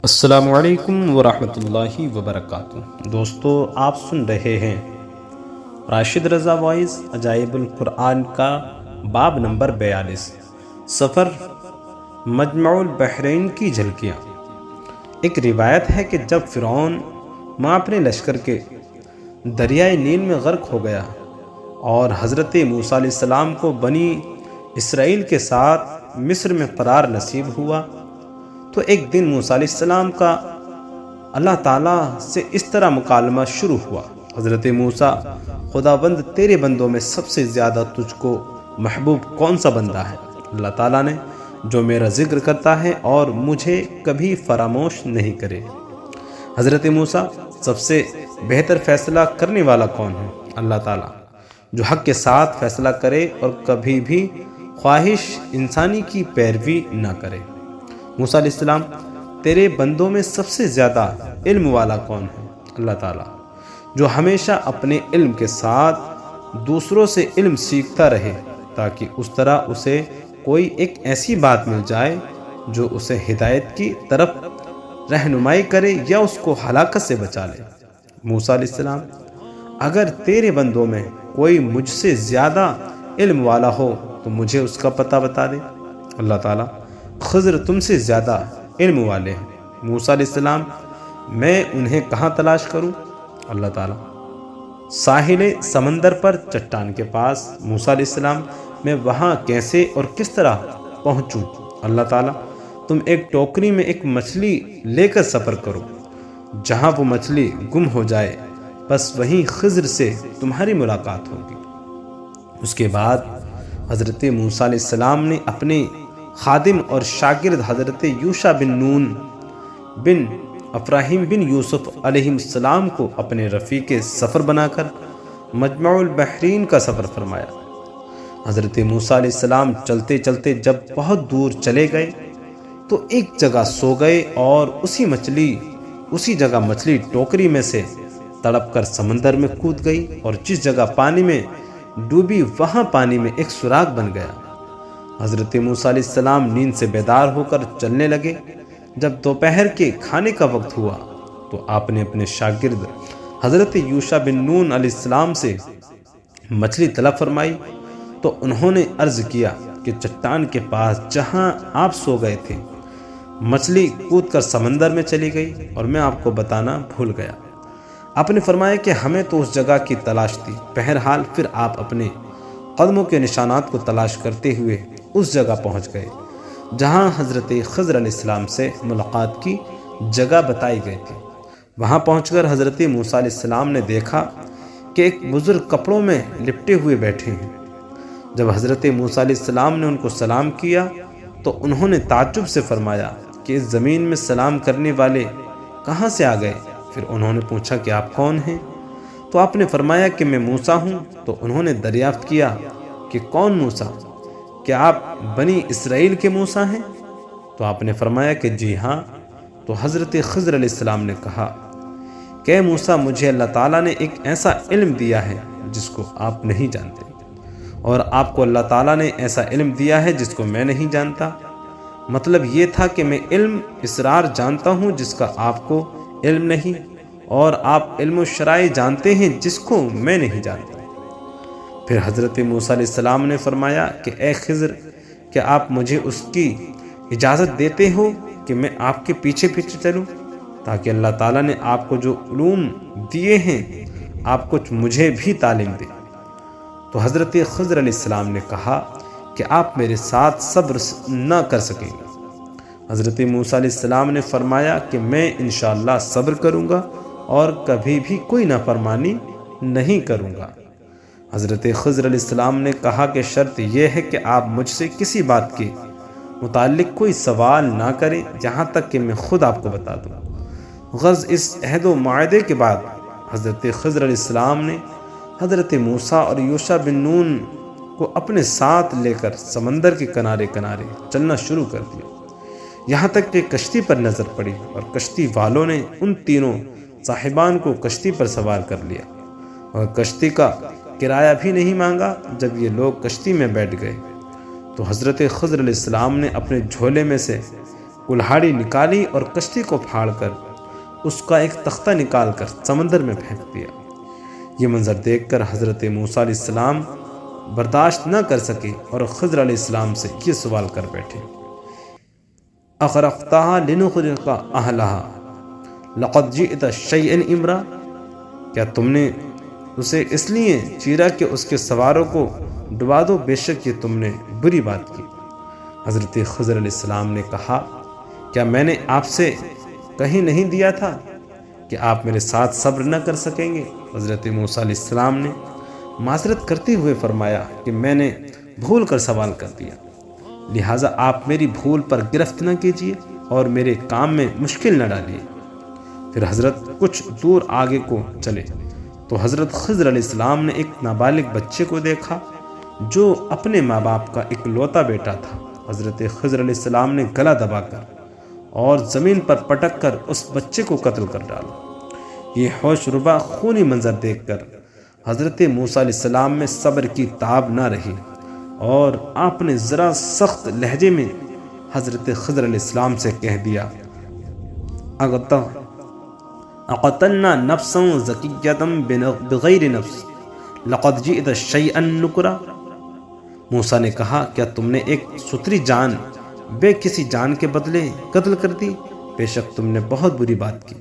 السلام علیکم ورحمۃ اللہ وبرکاتہ۔ دوستو، آپ سن رہے ہیں راشد رضا وائس عجائب القرآن کا باب نمبر 42، سفر مجمع البحرین کی جھلکیاں۔ ایک روایت ہے کہ جب فرعون ماں اپنے لشکر کے دریائے نیل میں غرق ہو گیا اور حضرت موسیٰ علیہ السلام کو بنی اسرائیل کے ساتھ مصر میں قرار نصیب ہوا، تو ایک دن موسیٰ علیہ السلام کا اللہ تعالیٰ سے اس طرح مکالمہ شروع ہوا: حضرت موسیٰ، خداوند تیرے بندوں میں سب سے زیادہ تجھ کو محبوب کون سا بندہ ہے؟ اللہ تعالیٰ نے: جو میرا ذکر کرتا ہے اور مجھے کبھی فراموش نہیں کرے۔ حضرت موسیٰ، سب سے بہتر فیصلہ کرنے والا کون ہے؟ اللہ تعالیٰ، جو حق کے ساتھ فیصلہ کرے اور کبھی بھی خواہش انسانی کی پیروی نہ کرے۔ موسیٰ علیہ السلام، تیرے بندوں میں سب سے زیادہ علم والا کون ہے؟ اللہ تعالیٰ، جو ہمیشہ اپنے علم کے ساتھ دوسروں سے علم سیکھتا رہے تاکہ اس طرح اسے کوئی ایک ایسی بات مل جائے جو اسے ہدایت کی طرف رہنمائی کرے یا اس کو ہلاکت سے بچا لے۔ موسیٰ علیہ السلام، اگر تیرے بندوں میں کوئی مجھ سے زیادہ علم والا ہو تو مجھے اس کا پتہ بتا دے۔ اللہ تعالیٰ، خضر تم سے زیادہ علم والے ہیں۔ موسیٰ علیہ السلام، میں انہیں کہاں تلاش کروں؟ اللہ تعالیٰ، ساحل سمندر پر چٹان کے پاس۔ موسیٰ علیہ السلام، میں وہاں کیسے اور کس طرح پہنچوں؟ اللہ تعالیٰ، تم ایک ٹوکری میں ایک مچھلی لے کر سفر کرو، جہاں وہ مچھلی گم ہو جائے بس وہیں خضر سے تمہاری ملاقات ہوگی۔ اس کے بعد حضرت موسیٰ علیہ السلام نے اپنے خادم اور شاگرد حضرت یوشع بن نون بن افراہیم بن یوسف علیہ السلام کو اپنے رفیق سفر بنا کر مجمع البحرین کا سفر فرمایا۔ حضرت موسیٰ علیہ السلام چلتے چلتے جب بہت دور چلے گئے تو ایک جگہ سو گئے اور اسی جگہ مچھلی ٹوکری میں سے تڑپ کر سمندر میں کود گئی، اور جس جگہ پانی میں ڈوبی وہاں پانی میں ایک سوراخ بن گیا۔ حضرت موسیٰ علیہ السلام نیند سے بیدار ہو کر چلنے لگے۔ جب دوپہر کے کھانے کا وقت ہوا تو آپ نے اپنے شاگرد حضرت یوشع بن نون علیہ السلام سے مچھلی طلب فرمائی، تو انہوں نے عرض کیا کہ چٹان کے پاس جہاں آپ سو گئے تھے مچھلی کود کر سمندر میں چلی گئی اور میں آپ کو بتانا بھول گیا۔ آپ نے فرمایا کہ ہمیں تو اس جگہ کی تلاش تھی۔ بہرحال پھر آپ اپنے قدموں کے نشانات کو تلاش کرتے ہوئے اس جگہ پہنچ گئے جہاں حضرت خضر علیہ السلام سے ملاقات کی جگہ بتائی گئی تھی۔ وہاں پہنچ کر حضرت موسیٰ علیہ السلام نے دیکھا کہ ایک بزرگ کپڑوں میں لپٹے ہوئے بیٹھے ہیں۔ جب حضرت موسیٰ علیہ السلام نے ان کو سلام کیا تو انہوں نے تعجب سے فرمایا کہ اس زمین میں سلام کرنے والے کہاں سے آ گئے؟ پھر انہوں نے پوچھا کہ آپ کون ہیں؟ تو آپ نے فرمایا کہ میں موسیٰ ہوں۔ تو انہوں نے دریافت کیا کہ کون موسیٰ؟ کیا آپ بنی اسرائیل کے موسیٰ ہیں؟ تو آپ نے فرمایا کہ جی ہاں۔ تو حضرت خضر علیہ السلام نے کہا کہ موسیٰ، مجھے اللہ تعالیٰ نے ایک ایسا علم دیا ہے جس کو آپ نہیں جانتے، اور آپ کو اللہ تعالیٰ نے ایسا علم دیا ہے جس کو میں نہیں جانتا۔ مطلب یہ تھا کہ میں علم اسرار جانتا ہوں جس کا آپ کو علم نہیں، اور آپ علم الشرائع جانتے ہیں جس کو میں نہیں جانتا۔ پھر حضرت موسیٰ علیہ السلام نے فرمایا کہ اے خضر، کیا آپ مجھے اس کی اجازت دیتے ہو کہ میں آپ کے پیچھے پیچھے چلوں، تاکہ اللہ تعالیٰ نے آپ کو جو علوم دیے ہیں آپ کو مجھے بھی تعلیم دے؟ تو حضرت خضر علیہ السلام نے کہا کہ آپ میرے ساتھ صبر نہ کر سکیں گے۔ حضرت موسیٰ علیہ السلام نے فرمایا کہ میں انشاءاللہ صبر کروں گا اور کبھی بھی کوئی نافرمانی نہیں کروں گا۔ حضرت خضر علیہ السلام نے کہا کہ شرط یہ ہے کہ آپ مجھ سے کسی بات کے متعلق کوئی سوال نہ کریں یہاں تک کہ میں خود آپ کو بتا دوں۔ غرض اس عہد و معاہدے کے بعد حضرت خضر علیہ السلام نے حضرت موسیٰ اور یوشع بن نون کو اپنے ساتھ لے کر سمندر کے کنارے کنارے چلنا شروع کر دیا، یہاں تک کہ کشتی پر نظر پڑی اور کشتی والوں نے ان تینوں صاحبان کو کشتی پر سوار کر لیا اور کشتی کا کرایہ بھی نہیں مانگا۔ جب یہ لوگ کشتی میں بیٹھ گئے تو حضرت خضر علیہ السلام نے اپنے جھولے میں سے कुल्हाड़ी निकाली और कश्ती को फाड़ कर उसका एक तख्ता निकाल कर समंदर में फेंक दिया। ये मंजर देखकर हज़रत मूसा अलैहिस्सलाम बर्दाश्त न कर सके और खज़र अलैहिस्सलाम से ये सवाल कर बैठे, अग़रक़तहा लिनुख़रिक़ा अहलहा लक़द जिअत शैअन इम्रा, क्या तुमने उसे इसलिए चीरा कि उसके सवारों को डुबा दो, बेशक ये तुमने बुरी बात की। हज़रत खज़र अलैहिस्सलाम ने कहा, क्या मैंने आपसे कहीं नहीं दिया था कि आप मेरे साथ सब्र न कर सकेंगे? हज़रत मूसा अलैहिस्सलाम ने माज़रत करते हुए फरमाया कि मैंने भूल कर सवाल कर दिया, लिहाजा आप मेरी भूल पर गिरफ्त न कीजिए और मेरे काम में मुश्किल न डालिए। फिर हज़रत कुछ दूर आगे को चले तो हज़रत खज़र अलैहिस्सलाम ने एक नाबालिग बच्चे को देखा जो अपने माँ बाप का इकलौता बेटा था। हज़रत खज़र अलैहिस्सलाम ने गला दबाकर और ज़मीन पर पटक कर उस बच्चे को कत्ल कर डाला। ये होशरुबा खूनी मंजर देखकर हज़रत मूसा अलैहिस्सलाम में सब्र की ताब न रही और आपने ज़रा सख्त लहजे में हज़रत खज़र अलैहिस्सलाम से कह दिया, अक़तलना नफ्सन ज़किय्यतन बिग़ैरि नफ्स लक़द जिअत शैअन नुकरा। मूसा ने कहा, क्या तुमने एक सुथरी जान बे किसी जान के बदले कत्ल कर दी? बेशक तुमने बहुत बुरी बात की।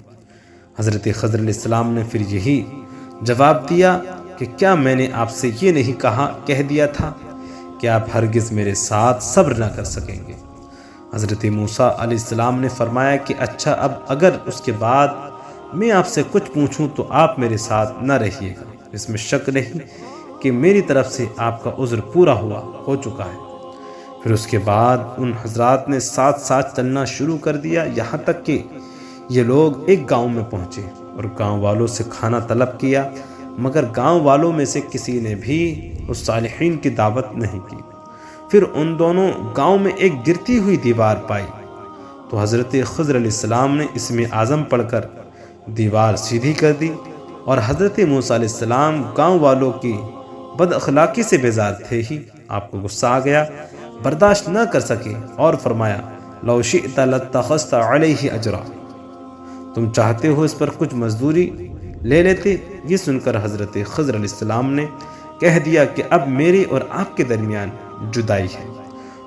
हज़रत खज़र अलैहिस्सलाम ने फिर यही जवाब दिया कि क्या मैंने आपसे ये नहीं कह दिया था कि आप हरगिज़ मेरे साथ सब्र ना कर सकेंगे? हज़रत मूसा अलैहिस्सलाम ने फरमाया कि अच्छा, अब अगर उसके बाद मैं आपसे कुछ पूछूं तो आप मेरे साथ न रहिएगा। इसमें शक नहीं कि मेरी तरफ से आपका उज़्र पूरा हो चुका है। फिर उसके बाद उन हजरात ने साथ साथ चलना शुरू कर दिया, यहाँ तक कि ये लोग एक गांव में पहुँचे और गांव वालों से खाना तलब किया, मगर गांव वालों में से किसी ने भी उस सालिहीन की दावत नहीं की। फिर उन दोनों गांव में एक गिरती हुई दीवार पाई तो हज़रत खज़र अलैहिस्सलाम ने इसमें आज़म पढ़कर दीवार सीधी कर दी और हज़रत मूसा अलैहिस्सलाम गांव वालों की बद अखलाकी से बेजार थे ही आपको गुस्सा आ गया, बर्दाश्त न कर सके और फरमाया, लौ शिअत लत्तख़ज़त अलैहि अजरा, तुम चाहते हो इस पर कुछ मजदूरी ले लेते। ये सुनकर हज़रत खज़र अलैहिस्सलाम ने कह दिया कि अब मेरे और आपके दरमियान जुदाई है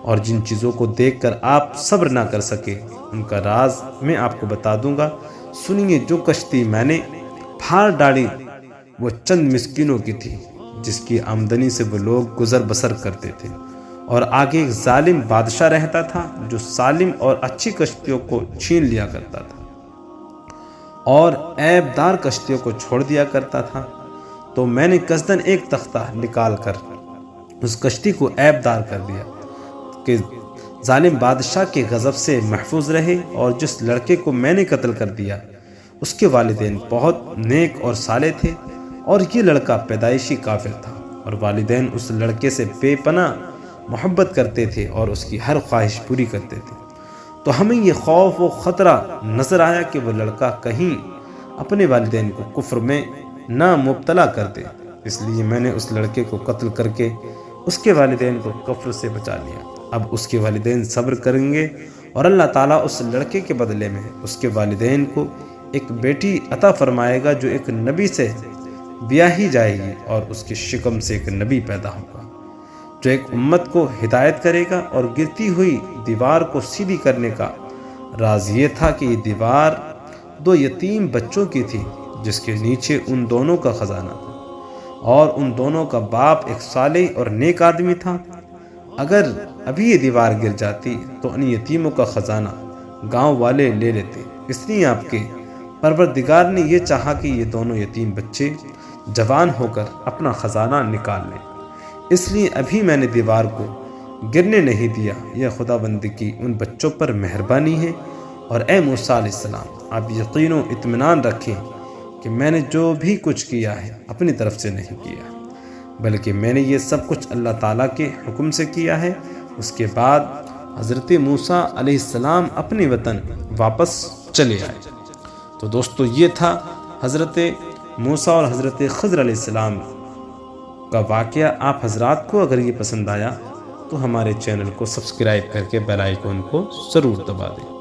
और जिन चीज़ों को देखकर आप सब्र ना कर सके उनका राज मैं आपको बता दूंगा। सुनिए, जो कश्ती मैंने फाड़ डाली वो चंद मिस्किनों की थी जिसकी आमदनी से वो लोग गुजर बसर करते थे, और आगे एक जालिम बादशाह रहता था जो सालिम और अच्छी कश्तियों को छीन लिया करता था और ऐबदार कश्तियों को छोड़ दिया करता था। तो मैंने कसदन एक तख्ता निकाल कर उस कश्ती को ऐबदार कर दिया कि जालिम बादशाह के गज़ब से महफूज रहे, और जिस लड़के को मैंने कत्ल कर दिया उसके वालिदैन बहुत नेक और साले थे और ये लड़का पैदाइशी काफिर था, और वालिदैन उस लड़के से बेपनाह मोहब्बत करते थे और उसकी हर ख्वाहिश पूरी करते थे। तो हमें ये खौफ व ख़तरा नज़र आया कि वह लड़का कहीं अपने वालिदैन को कुफ्र में ना मुब्तला कर दे, इसलिए मैंने उस लड़के को कत्ल करके उसके वालिदैन को कुफ्र से बचा लिया। अब उसके वालिदैन सब्र करेंगे और अल्लाह ताला उस लड़के के बदले में उसके वालिदैन को एक बेटी अता फरमाएगा जो एक नबी से ब्याही जाएगी, और उसके शिकम से एक नबी पैदा होगा जो एक उम्मत को हिदायत करेगा। और गिरती हुई दीवार को सीधी करने का राज ये था कि ये दीवार दो यतीम बच्चों की थी जिसके नीचे उन दोनों का खजाना था, और उन दोनों का बाप एक सालेह और नेक आदमी था। अगर अभी ये दीवार गिर जाती तो उन यतीमों का खजाना गांव वाले ले लेते, इसलिए आपके परवरदिगार ने ये चाहा कि ये दोनों यतीम बच्चे जवान होकर अपना खजाना निकाल लें, इसलिए अभी मैंने दीवार को गिरने नहीं दिया। यह खुदाबंदी की उन बच्चों पर मेहरबानी है। और ए मूसा अलैहिस्सलाम, आप यकीन व इत्मीनान रखें कि मैंने जो भी कुछ किया है अपनी तरफ से नहीं किया, बल्कि मैंने ये सब कुछ अल्लाह ताला के हुक्म से किया है। उसके बाद हज़रत मूसा अलैहिस्सलाम अपने वतन वापस चले आए। तो दोस्तों, ये था हज़रत मूसा और हज़रत खज़र अलैहिस्सलाम का वाक़या। आप हजरात को अगर ये पसंद आया तो हमारे चैनल को सब्सक्राइब करके बेल आइकन को ज़रूर दबा दें।